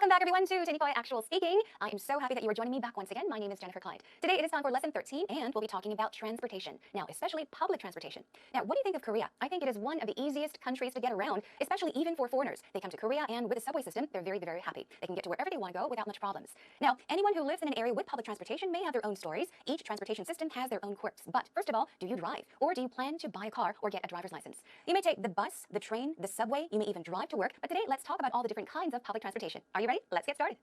Welcome back, everyone, to Technical Actual Speaking. I am so happy that you are joining me back once again. My name is Jennifer Clyde. Today it is time for lesson 13, and we'll be talking about transportation. Now, especially public transportation. Now, what do you think of Korea? I think it is one of the easiest countries to get around, especially even for foreigners. They come to Korea, and with the subway system, they're very, very happy. They can get to wherever they want to go without much problems. Now, anyone who lives in an area with public transportation may have their own stories. Each transportation system has their own quirks. But first of all, do you drive? Or do you plan to buy a car or get a driver's license? You may take the bus, the train, the subway. You may even drive to work. But today, let's talk about all the different kinds of public transportation. Are you ready? Let's get started.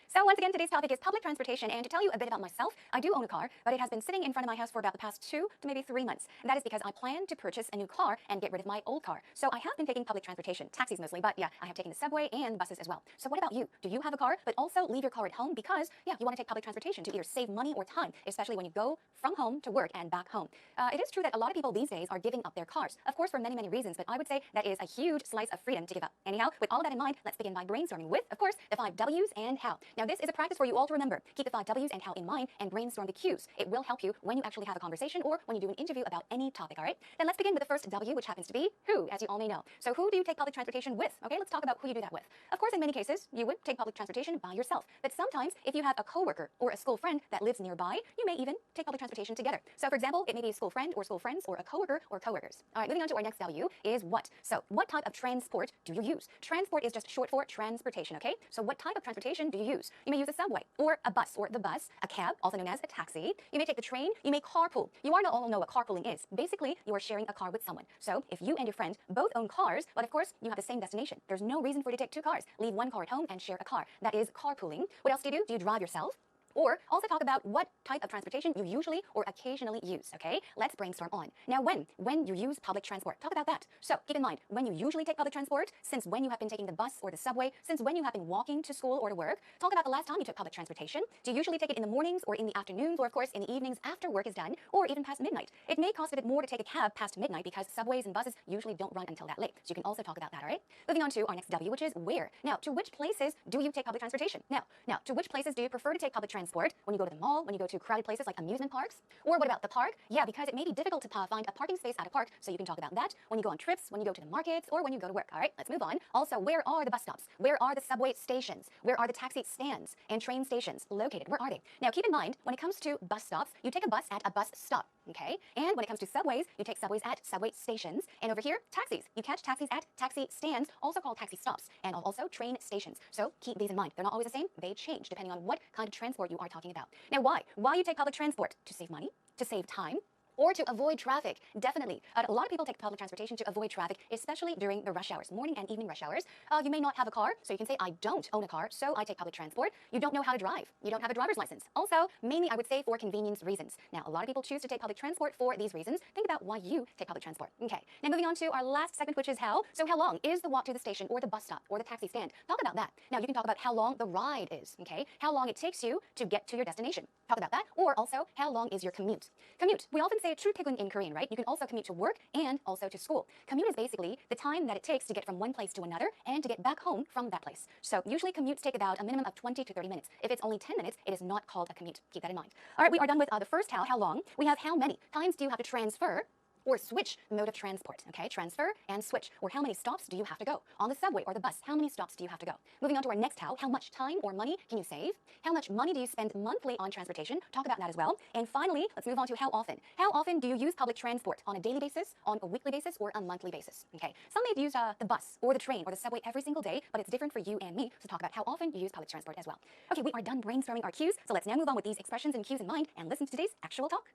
So once again, today's topic is public transportation, and to tell you a bit about myself, I do own a car, but it has been sitting in front of my house for about the past 2 to maybe 3 months. And that is because I plan to purchase a new car and get rid of my old car. So I have been taking public transportation, taxis mostly, but yeah, I have taken the subway and buses as well. So what about you? Do you have a car, but also leave your car at home because, yeah, you want to take public transportation to either save money or time, especially when you go from home to work and back home? It is true that a lot of people these days are giving up their cars, of course, for many, many reasons, but I would say that is a huge slice of freedom to give up. Anyhow, with all of that in mind, let's begin by brainstorming with, of course, the 5 W's and how. Now, this is a practice for you all to remember. Keep the 5 W's and how in mind and brainstorm the Q's. It will help you when you actually have a conversation or when you do an interview about any topic, all right? Then let's begin with the first W, which happens to be who, as you all may know. So who do you take public transportation with? Okay, let's talk about who you do that with. Of course, in many cases, you would take public transportation by yourself. But sometimes, if you have a coworker or a school friend that lives nearby, you may even take public transportation together. So for example, it may be a school friend or school friends or a coworker or coworkers. All right, moving on to our next W is what. So what type of transport do you use? Transport is just short for transportation, okay? So what type of transportation do you use? You may use a subway or a bus or the bus, a cab, also known as a taxi. You may take the train. You may carpool. You all know what carpooling is. Basically, you are sharing a car with someone. So if you and your friend both own cars, but of course, you have the same destination. There's no reason for you to take 2 cars. Leave 1 car at home and share a car. That is carpooling. What else do you do? Do you drive yourself? Or also talk about what type of transportation you usually or occasionally use, okay? Let's brainstorm on. Now, when you use public transport, talk about that. So keep in mind, when you usually take public transport, since when you have been taking the bus or the subway, since when you have been walking to school or to work, talk about the last time you took public transportation. Do you usually take it in the mornings or in the afternoons or, of course, in the evenings after work is done or even past midnight? It may cost a bit more to take a cab past midnight because subways and buses usually don't run until that late. So you can also talk about that, all right? Moving on to our next W, which is where. Now, to which places do you take public transportation? Now, to which places do you prefer to take public transport? When you go to the mall, when you go to crowded places like amusement parks? Or what about the park? Yeah, because it may be difficult to find a parking space at a park, so you can talk about that when you go on trips, when you go to the markets, or when you go to work. All right, let's move on. Also, where are the bus stops? Where are the subway stations? Where are the taxi stands and train stations located? Where are they? Now, keep in mind, when it comes to bus stops, you take a bus at a bus stop, okay? And when it comes to subways, you take subways at subway stations. And over here, taxis. You catch taxis at taxi stands, also called taxi stops, and also train stations. So keep these in mind. They're not always the same. They change depending on what kind of transport you are talking about. Now, why? Why you take public transport? To save money, to save time, or to avoid traffic. Definitely. A lot of people take public transportation to avoid traffic, especially during the rush hours, morning and evening rush hours. You may not have a car, so you can say, I don't own a car, so I take public transport. You don't know how to drive. You don't have a driver's license. Also, mainly I would say for convenience reasons. Now, a lot of people choose to take public transport for these reasons. Think about why you take public transport. Okay. Now, moving on to our last segment, which is how. So how long is the walk to the station or the bus stop or the taxi stand? Talk about that. Now, you can talk about how long the ride is, okay? How long it takes you to get to your destination. Talk about that. Or also, how long is your commute? Commute. We often say 출퇴근 in Korean, right? You can also commute to work and also to school. Commute is basically the time that it takes to get from one place to another and to get back home from that place. So usually commutes take about a minimum of 20 to 30 minutes. If it's only 10 minutes, it is not called a commute. Keep that in mind. All right, we are done with the first how long. We have how many times do you have to transfer or switch mode of transport, okay? Transfer and switch. Or how many stops do you have to go? On the subway or the bus, how many stops do you have to go? Moving on to our next how much time or money can you save? How much money do you spend monthly on transportation? Talk about that as well. And finally, let's move on to how often. How often do you use public transport? On a daily basis, on a weekly basis, or a monthly basis, okay? Some may use the bus or the train or the subway every single day, but it's different for you and me, so talk about how often you use public transport as well. Okay, we are done brainstorming our cues, so let's now move on with these expressions and cues in mind and listen to today's actual talk.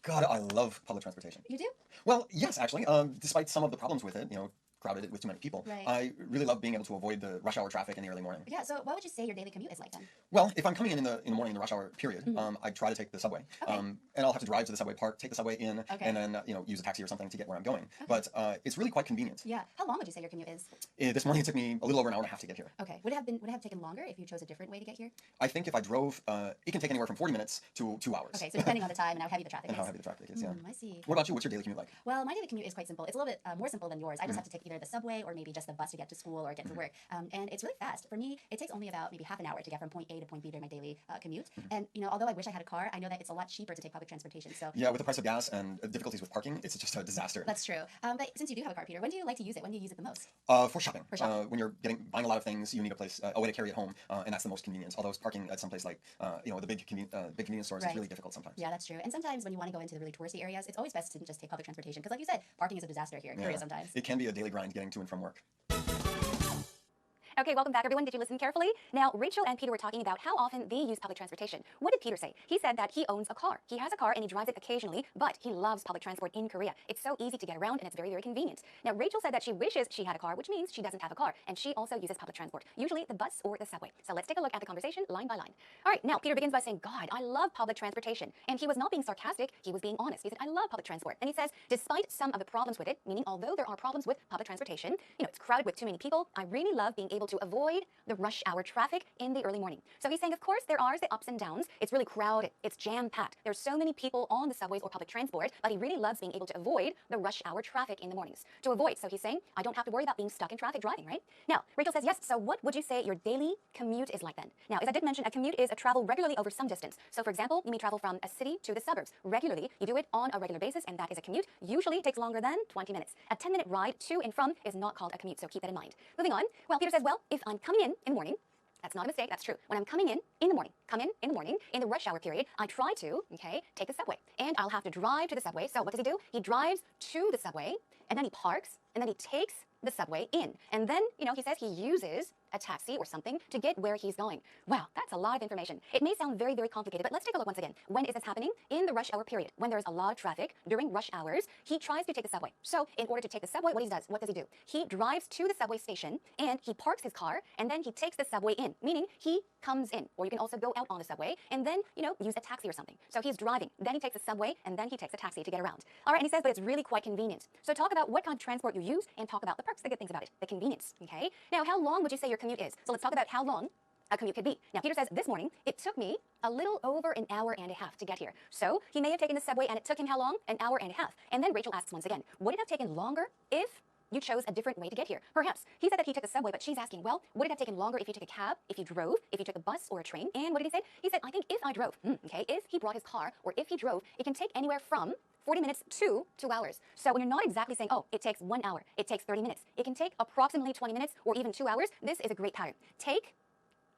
God, I love public transportation. You do? Well, yes, actually. Despite some of the problems with it, crowded with too many people. Right. I really love being able to avoid the rush hour traffic in the early morning. Yeah, so what would you say your daily commute is like then? Well, if I'm coming in the morning in the rush hour period, I try to take the subway. Okay. And I'll have to drive to the subway park, take the subway in, Okay. and then use a taxi or something to get where I'm going. Okay. But it's really quite convenient. Yeah. How long would you say your commute is? This morning it took me a little over an hour and a half to get here. Okay. Would it have taken longer if you chose a different way to get here? I think if I drove, it can take anywhere from 40 minutes to 2 hours. Okay, so depending on the time and how heavy the traffic and is. how heavy the traffic is, yeah. I see. What about you? What's your daily commute like? Well, my daily commute is quite simple. It's a little bit more simple than yours. I just have to take either either the subway or maybe just the bus to get to school or get to work. And it's really fast. For me, it takes only about maybe half an hour to get from point A to point B during my daily commute. And although I wish I had a car, I know that it's a lot cheaper to take public transportation. So Yeah, with the price of gas and difficulties with parking, it's just a disaster. that's true. But since you do have a car, Peter, when do you like to use it? When do you use it the most? For shopping. For shopping. When you're buying a lot of things, you need a place, a way to carry it home, and that's the most convenient. Although parking at some place like, the big convenience stores Right. is really difficult sometimes. Yeah, that's true. And sometimes when you want to go into the really touristy areas, it's always best to just take public transportation because, like you said, parking is a disaster here in Korea sometimes. It can be a daily grind getting to and from work. Okay, welcome back, everyone. Did you listen carefully? Now, Rachel and Peter were talking about how often they use public transportation. What did Peter say? He said that he owns a car. He has a car and he drives it occasionally, but he loves public transport in Korea. It's so easy to get around and it's very, very convenient. Now, Rachel said that she wishes she had a car, which means she doesn't have a car, and she also uses public transport, usually the bus or the subway. So let's take a look at the conversation line by line. All right, now Peter begins by saying, God, I love public transportation. And he was not being sarcastic, he was being honest. He said, I love public transport. And he says, despite some of the problems with it, meaning although there are problems with public transportation, it's crowded with too many people, I really love being able to avoid the rush hour traffic in the early morning. So he's saying, of course, there are the ups and downs. It's really crowded. It's jam-packed. There's so many people on the subways or public transport, but he really loves being able to avoid the rush hour traffic in the mornings. To avoid, so he's saying, I don't have to worry about being stuck in traffic driving, right? Now, Rachel says, yes, so what would you say your daily commute is like then? Now, as I did mention, a commute is a travel regularly over some distance. So for example, you may travel from a city to the suburbs regularly. You do it on a regular basis, and that is a commute. Usually it takes longer than 20 minutes. A 10-minute ride to and from is not called a commute, so keep that in mind. Moving on, well, Peter says, well, if I'm coming in the morning, that's not a mistake, that's true. When I'm coming in the morning, in the rush hour period, I try to, take the subway. And I'll have to drive to the subway. So what does he do? He drives to the subway, and then he parks, and then he takes the subway in. And then, he says he uses a taxi or something to get where he's going. Wow, that's a lot of information. It may sound very, very complicated, but let's take a look once again. When is this happening? In the rush hour period. When there's a lot of traffic during rush hours, he tries to take the subway. So in order to take the subway, what does he do? He drives to the subway station and he parks his car and then he takes the subway in, meaning he comes in. Or you can also go out on the subway and then, use a taxi or something. So he's driving, then he takes the subway and then he takes a taxi to get around. All right, and he says, but it's really quite convenient. So talk about what kind of transport you use and talk about the perks, the good things about it, the convenience, okay? Now, how long would you say your commute is? So let's talk about how long a commute could be. Now, Peter says, this morning, it took me a little over an hour and a half to get here. So he may have taken the subway and it took him how long? An hour and a half. And then Rachel asks once again, would it have taken longer if you chose a different way to get here? Perhaps. He said that he took the subway, but she's asking, well, would it have taken longer if you took a cab, if you drove, if you took a bus or a train? And what did he say? He said, I think if I drove, if he brought his car or if he drove, it can take anywhere from 40 minutes to 2 hours. So when you're not exactly saying, oh, it takes 1 hour, it takes 30 minutes, it can take approximately 20 minutes or even 2 hours. This is a great pattern. Take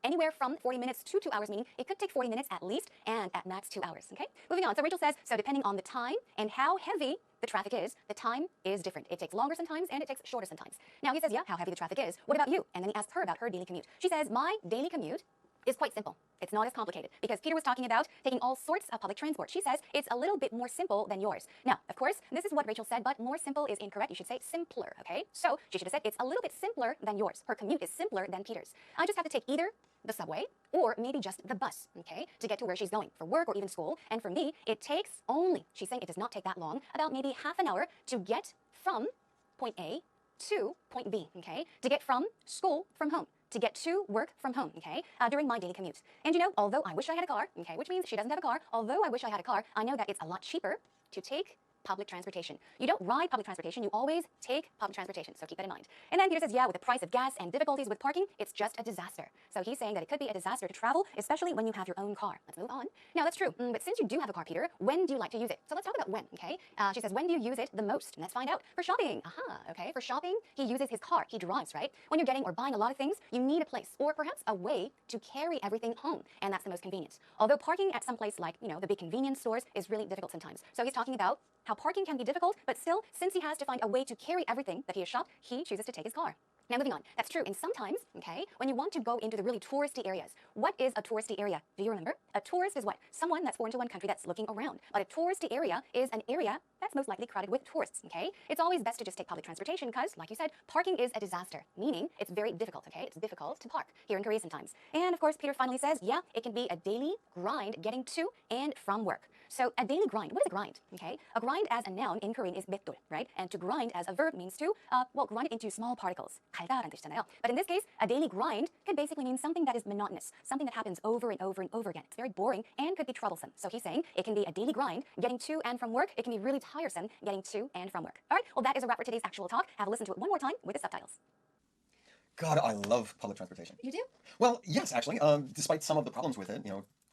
anywhere from 40 minutes to 2 hours, meaning it could take 40 minutes at least and at max 2 hours, okay? Moving on, so Rachel says, so depending on the time and how heavy the traffic is, the time is different. It takes longer sometimes and it takes shorter sometimes. Now he says, yeah, how heavy the traffic is. What about you? And then he asks her about her daily commute. She says, my daily commute is quite simple. It's not as complicated because Peter was talking about taking all sorts of public transport. She says it's a little bit more simple than yours. Now, of course, this is what Rachel said, but more simple is incorrect. You should say simpler, okay? So she should have said it's a little bit simpler than yours. Her commute is simpler than Peter's. I just have to take either the subway or maybe just the bus, okay, to get to where she's going for work or even school. And for me, it takes only, she's saying it does not take that long, about maybe half an hour to get from point A to point B, okay, to get from school from home, to get to work from home, okay, during my daily commute. And although I wish I had a car, okay, which means she doesn't have a car, although I wish I had a car, I know that it's a lot cheaper to take public transportation. You don't ride public transportation, you always take public transportation, so keep that in mind. And then Peter says, yeah, with the price of gas and difficulties with parking, it's just a disaster. So he's saying that it could be a disaster to travel, especially when you have your own car. Let's move on. Now, that's true, but since you do have a car, Peter, when do you like to use it? So let's talk about when, okay? She says, when do you use it the most? And let's find out. For shopping, okay, for shopping, he uses his car. He drives, right? When you're getting or buying a lot of things, you need a place or perhaps a way to carry everything home, and that's the most convenient. Although parking at some place like, the big convenience stores is really difficult sometimes. So he's talking about how parking can be difficult, but still, since he has to find a way to carry everything that he has shopped, he chooses to take his car. Now, moving on. That's true. And sometimes, okay, when you want to go into the really touristy areas, what is a touristy area? Do you remember? A tourist is what? Someone that's foreign to one country that's looking around. But a touristy area is an area that's most likely crowded with tourists, okay? It's always best to just take public transportation because, like you said, parking is a disaster, meaning it's very difficult, okay? It's difficult to park here in Korea sometimes. And, of course, Peter finally says, yeah, it can be a daily grind getting to and from work. So a daily grind, what is a grind? Okay, a grind as a noun in Korean is 맷돌, right? And to grind as a verb means to, grind it into small particles. 갈다라는 뜻이잖아요. But in this case, a daily grind could basically mean something that is monotonous, something that happens over and over and over again. It's very boring and could be troublesome. So he's saying it can be a daily grind getting to and from work. It can be really tiresome getting to and from work. All right, well, that is a wrap for today's actual talk. Have a listen to it one more time with the subtitles. God, I love public transportation. You do? Well, yes, actually. Despite some of the problems with it,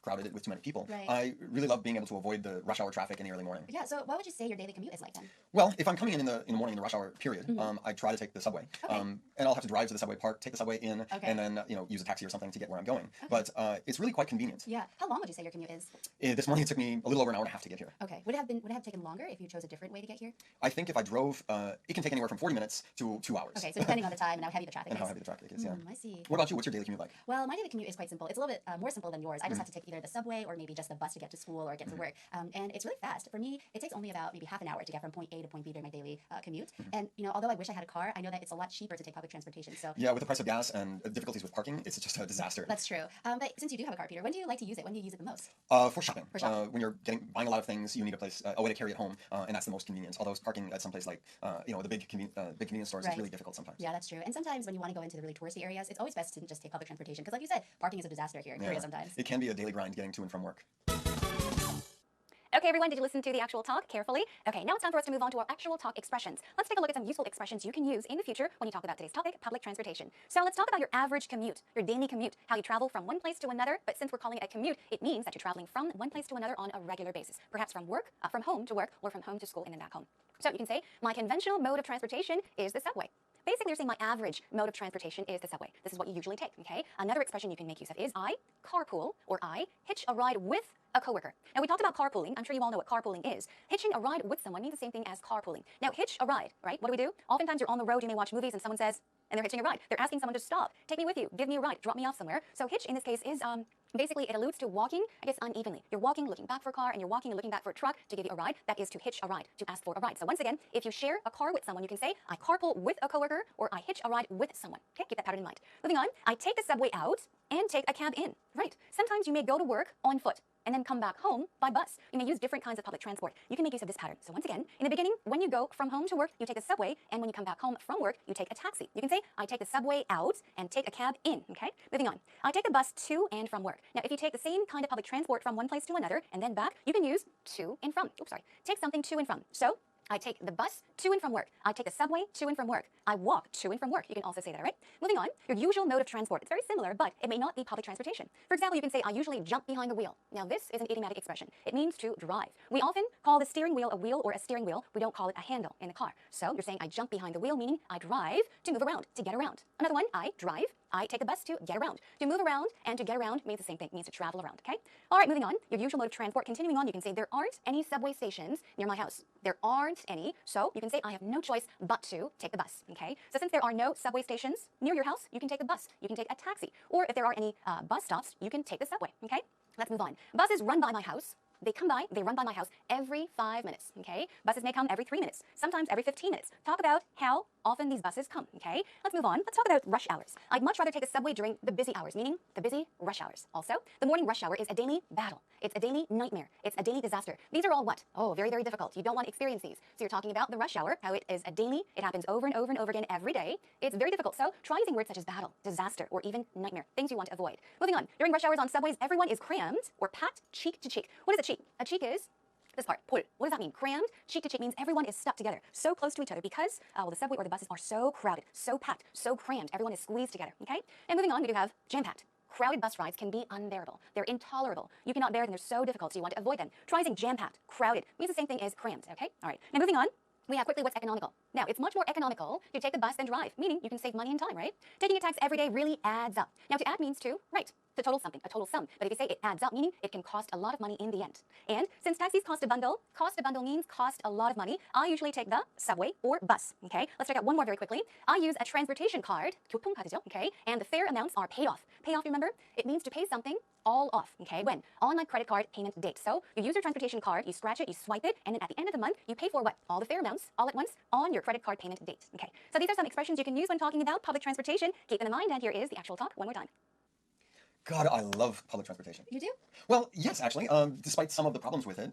crowded with too many people, Right. I really love being able to avoid the rush hour traffic in the early morning. Yeah, so what would you say your daily commute is like then? Well, if I'm coming in the morning in the rush hour period, I try to take the subway, Okay. and I'll have to drive to the subway park, take the subway in, Okay. and then use a taxi or something to get where I'm going. But it's really quite convenient. Yeah. How long would you say your commute is? This morning it took me a little over an hour and a half to get here. Okay. Would it have taken longer if you chose a different way to get here? I think if I drove, it can take anywhere from 40 minutes to 2 hours. Okay, so depending on the time and how heavy the traffic And is. how heavy the traffic is, yeah. I see. What about you? What's your daily commute like? Well, my daily commute is quite simple. It's a little bit more simple than yours. I just have to take either the subway or maybe just the bus to get to school or get to work. And it's really fast. For me, it takes only about maybe half an hour to get from point A to point B during my daily commute. And although I wish I had a car, I know that it's a lot cheaper to take public transportation. So Yeah, with the price of gas and difficulties with parking, it's just a disaster. that's true. But since you do have a car, Peter, when do you like to use it? When do you use it the most? For shopping. For shopping. When you're buying a lot of things, you need a way to carry it home, and that's the most convenient. Although parking at some place like the big convenience stores Right. is really difficult sometimes. Yeah, that's true. And sometimes when you want to go into the really touristy areas, it's always best to just take public transportation because, like you said, parking is a disaster here in Korea sometimes. It can be a daily grind getting to and from work. Okay, everyone, did you listen to the actual talk carefully? Okay, now it's time for us to move on to our actual talk expressions. Let's take a look at some useful expressions you can use in the future when you talk about today's topic, public transportation. So let's talk about your average commute, your daily commute, how you travel from one place to another. But since we're calling it a commute, it means that you're traveling from one place to another on a regular basis, perhaps from home to work, or from home to school and then back home. So you can say, my conventional mode of transportation is the subway. Basically, you're saying my average mode of transportation is the subway. This is what you usually take, okay? Another expression you can make use of is I carpool, or I hitch a ride with a coworker. Now, we talked about carpooling. I'm sure you all know what carpooling is. Hitching a ride with someone means the same thing as carpooling. Now, hitch a ride, right? What do? Oftentimes, you're on the road, you may watch movies, and someone says, and they're hitching a ride. They're asking someone to stop, take me with you, give me a ride, drop me off somewhere. So hitch, in this case, is basically, it alludes to walking, I guess, unevenly. You're walking, looking back for a car, and you're walking and looking back for a truck to give you a ride. That is to hitch a ride, to ask for a ride. So once again, if you share a car with someone, you can say, I carpool with a coworker, or I hitch a ride with someone. Okay, keep that pattern in mind. Moving on, I take the subway out and take a cab in. Right. Sometimes you may go to work on foot and then come back home by bus. You may use different kinds of public transport. You can make use of this pattern. So once again, in the beginning, when you go from home to work, you take the subway, and when you come back home from work, you take a taxi. You can say, I take the subway out and take a cab in, okay? Moving on. I take the bus to and from work. Now, if you take the same kind of public transport from one place to another and then back, you can use to and from. Oops, sorry. Take something to and from. So, I take the bus to and from work. I take the subway to and from work. I walk to and from work. You can also say that, right? Moving on, your usual mode of transport. It's very similar, but it may not be public transportation. For example, you can say, I usually jump behind the wheel. Now, this is an idiomatic expression. It means to drive. We often call the steering wheel a wheel or a steering wheel. We don't call it a handle in the car. So you're saying, I jump behind the wheel, meaning I drive to move around, to get around. Another one, I drive. I take a bus to get around. To move around and to get around means the same thing. It means to travel around, okay? All right, moving on. Your usual mode of transport. Continuing on, you can say, there aren't any subway stations near my house. There aren't any, so you can say, I have no choice but to take the bus, okay? So since there are no subway stations near your house, you can take the bus. You can take a taxi. Or if there are any bus stops, you can take the subway, okay? Let's move on. Buses run by my house. They run by my house every 5 minutes, okay? Buses may come every 3 minutes, sometimes every 15 minutes. Talk about how often these buses come, okay? Let's move on. Let's talk about rush hours. I'd much rather take a subway during the busy hours, meaning the busy rush hours. Also, the morning rush hour is a daily battle. It's a daily nightmare. It's a daily disaster. These are all what? Oh, very, very difficult. You don't want to experience these. So you're talking about the rush hour, how it is a daily, it happens over and over and over again every day. It's very difficult. So try using words such as battle, disaster, or even nightmare, things you want to avoid. Moving on. During rush hours on subways, everyone is crammed or packed cheek to cheek. What is a cheek? A cheek is this part, 볼. What does that mean? Crammed, cheek to cheek means everyone is stuck together, so close to each other because the subway or the buses are so crowded, so packed, so crammed. Everyone is squeezed together, okay? And moving on, we do have jam-packed. Crowded bus rides can be unbearable. They're intolerable. You cannot bear them. They're so difficult, so you want to avoid them. Try using jam-packed. Crowded means the same thing as crammed, okay? All right. Now, moving on. We have quickly what's economical. Now, it's much more economical to take the bus than drive, meaning you can save money and time, right? Taking a taxi every day really adds up. Now, to add means to, right, to total something, a total sum. But if you say it adds up, meaning it can cost a lot of money in the end. And since taxis cost a bundle means cost a lot of money, I usually take the subway or bus, okay? Let's check out one more very quickly. I use a transportation card, 교통카드죠, okay? And the fare amounts are paid off. Pay off, remember? It means to pay something all off, okay? When? On my credit card payment date. So you use your transportation card, you scratch it, you swipe it, and then at the end of the month, you pay for what? All the fare amounts, all at once, on your credit card payment date, okay? So these are some expressions you can use when talking about public transportation. Keep them in mind, and here is the actual talk one more time. God, I love public transportation. You do? Well, yes, actually. Despite some of the problems with it,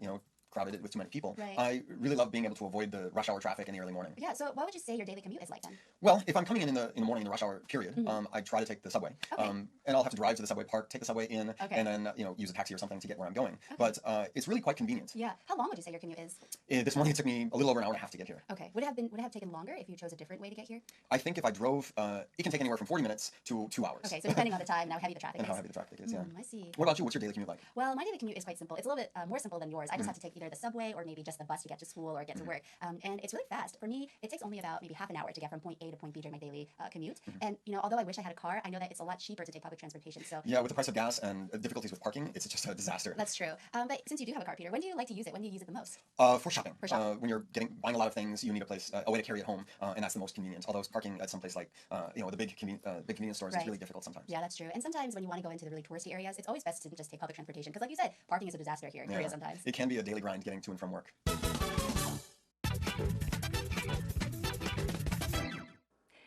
crowded with too many people, Right. I really love being able to avoid the rush hour traffic in the early morning. Yeah. So what would you say your daily commute is like then? Well, if I'm coming in the morning in the rush hour period, I try to take the subway, Okay. and I'll have to drive to the subway park, take the subway in, Okay. and then use a taxi or something to get where I'm going. Okay. But it's really quite convenient. Yeah. How long would you say your commute is? This morning it took me a little over an hour and a half to get here. Okay. Would it have taken longer if you chose a different way to get here? I think if I drove, it can take anywhere from 40 minutes to 2 hours. Okay. So depending on the time and how heavy the traffic And is. how heavy the traffic is, yeah. I see. What about you? What's your daily commute like? Well, my daily commute is quite simple. It's a little bit more simple than yours. I just have to take either the subway or maybe just the bus to get to school or get to work. And it's really fast. For me, it takes only about maybe half an hour to get from point A to point B during my daily commute. And although I wish I had a car, I know that it's a lot cheaper to take public transportation. So Yeah, with the price of gas and difficulties with parking, it's just a disaster. that's true. But since you do have a car, Peter, when do you like to use it? When do you use it the most? For shopping. For shopping. When you're buying a lot of things, you need a way to carry it home, and that's the most convenient. Although parking at some place like the big convenience stores is Right. really difficult sometimes. Yeah, that's true. And sometimes when you want to go into the really touristy areas, it's always best to just take public transportation because, like you said, parking is a disaster here in Korea sometimes. It can be a daily grind getting to and from work.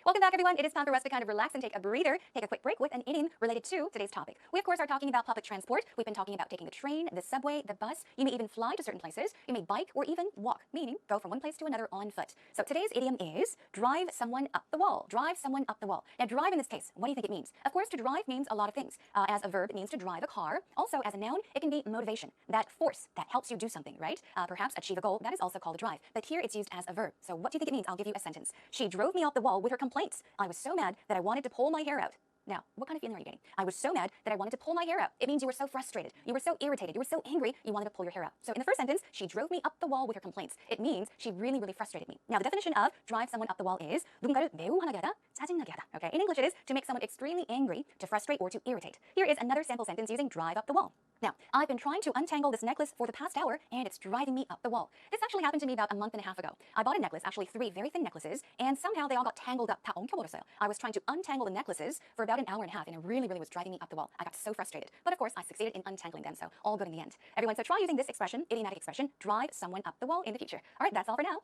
Welcome back, everyone. It is time for us to kind of relax and take a breather, take a quick break with an idiom related to today's topic. We, of course, are talking about public transport. We've been talking about taking the train, the subway, the bus. You may even fly to certain places. You may bike or even walk, meaning go from one place to another on foot. So today's idiom is drive someone up the wall. Drive someone up the wall. Now, drive in this case, what do you think it means? Of course, to drive means a lot of things. As a verb, it means to drive a car. Also, as a noun, it can be motivation, that force that helps you do something, right? Perhaps achieve a goal. That is also called a drive. But here it's used as a verb. So what do you think it means? I'll give you a sentence. She drove me up the wall with her complaints. I was so mad that I wanted to pull my hair out. Now, what kind of feeling are you getting? I was so mad that I wanted to pull my hair out. It means you were so frustrated. You were so irritated. You were so angry, you wanted to pull your hair out. So in the first sentence, she drove me up the wall with her complaints. It means she really, really frustrated me. Now, the definition of drive someone up the wall is 누군가를 매우 화나게 하다, 짜증나게 하다. Okay, in English it is to make someone extremely angry, to frustrate, or to irritate. Here is another sample sentence using drive up the wall. Now, I've been trying to untangle this necklace for the past hour, and it's driving me up the wall. This actually happened to me about a month and a half ago. I bought a necklace, actually 3 very thin necklaces, and somehow they all got tangled up. 다 엉켜버렸어요. I was trying to untangle the necklaces for about an hour and a half, and it really, really was driving me up the wall. I got so frustrated. But of course, I succeeded in untangling them, so all good in the end. Everyone, so try using this expression, idiomatic expression, drive someone up the wall in the future. All right, that's all for now.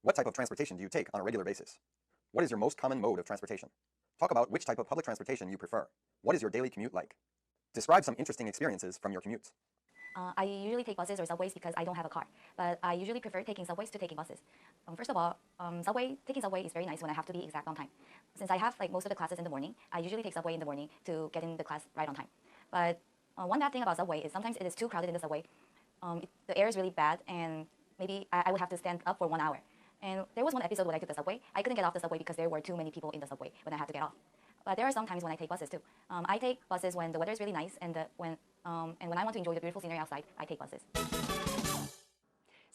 What type of transportation do you take on a regular basis? What is your most common mode of transportation? Talk about which type of public transportation you prefer. What is your daily commute like? Describe some interesting experiences from your commutes. I usually take buses or subways because I don't have a car, but I usually prefer taking subways to taking buses. First of all, taking subway is very nice when I have to be exact on time. Since I have most of the classes in the morning, I usually take subway in the morning to get in the class right on time. But one bad thing about subway is sometimes it is too crowded in the subway. The air is really bad, and maybe I would have to stand up for 1 hour. And there was one episode when I took the subway. I couldn't get off the subway because there were too many people in the subway when I had to get off. But there are some times when I take buses too. I take buses when the weather is really nice and when I want to enjoy the beautiful scenery outside, I take buses.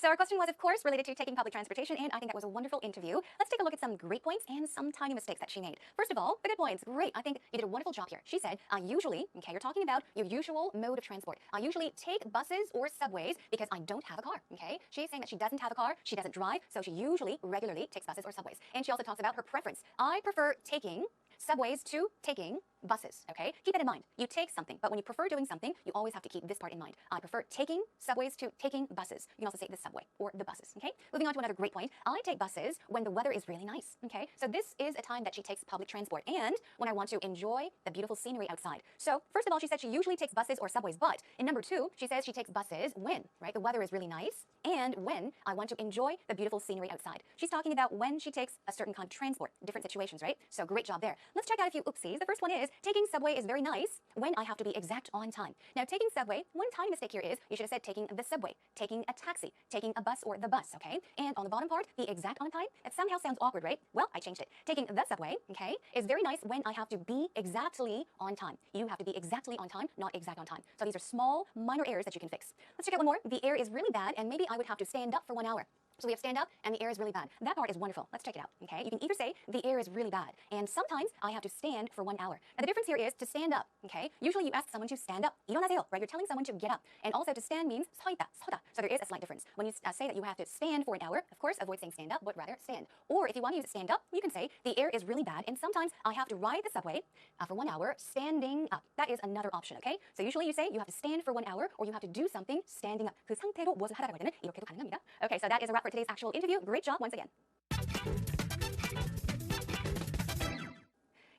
So our question was, of course, related to taking public transportation, and I think that was a wonderful interview. Let's take a look at some great points and some tiny mistakes that she made. First of all, the good points. Great. I think you did a wonderful job here. She said, I usually, okay, you're talking about your usual mode of transport. I usually take buses or subways because I don't have a car, okay? She's saying that she doesn't have a car, she doesn't drive, so she usually, regularly takes buses or subways. And she also talks about her preference. I prefer taking subways to taking buses, okay? Keep that in mind. You take something, but when you prefer doing something, you always have to keep this part in mind. I prefer taking subways to taking buses. You can also say the subway or the buses, okay? Moving on to another great point. I take buses when the weather is really nice, okay? So this is a time that she takes public transport and when I want to enjoy the beautiful scenery outside. So first of all, she said she usually takes buses or subways, but in number 2, she says she takes buses when, right? The weather is really nice and when I want to enjoy the beautiful scenery outside. She's talking about when she takes a certain kind of transport, different situations, right? So great job there. Let's check out a few oopsies. The first one is taking subway is very nice when I have to be exact on time. Now, taking subway, one tiny mistake here is you should have said taking the subway, taking a taxi, taking a bus or the bus, okay? And on the bottom part, be exact on time. It somehow sounds awkward, right? Well, I changed it. Taking the subway, okay, is very nice when I have to be exactly on time. You have to be exactly on time, not exact on time. So these are small, minor errors that you can fix. Let's check out one more. The air is really bad and maybe I would have to stand up for 1 hour. So we have stand up and the air is really bad. That part is wonderful. Let's check it out, okay? You can either say the air is really bad and sometimes I have to stand for 1 hour. Now the difference here is to stand up, okay? Usually you ask someone to stand up. 일어나세요, right? You're telling someone to get up. And also to stand means 서 있다, 서다. So there is a slight difference. When you say that you have to stand for an hour, of course, avoid saying stand up, but rather stand. Or if you want to use stand up, you can say the air is really bad and sometimes I have to ride the subway for 1 hour standing up. That is another option, okay? So usually you say you have to stand for 1 hour or you have to do something standing up. 그 상태로 무엇을 하다라고 할 때는 이렇게도 가능합니다. Okay, so that is a wrap for today's actual interview. Great job once again.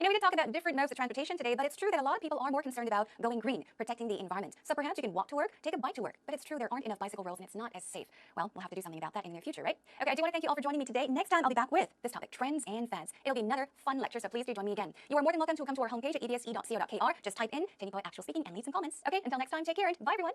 You know, we did talk about different modes of transportation today, but it's true that a lot of people are more concerned about going green, protecting the environment. So perhaps you can walk to work, take a bike to work. But it's true there aren't enough bicycle roads and it's not as safe. Well, we'll have to do something about that in the near future, right? Okay, I do want to thank you all for joining me today. Next time, I'll be back with this topic, trends and fads. It'll be another fun lecture, so please do join me again. You are more than welcome to come to our homepage at ebse.co.kr. Just type in Tiny Boy Actual Speaking and leave some comments. Okay, until next time, take care and bye, everyone.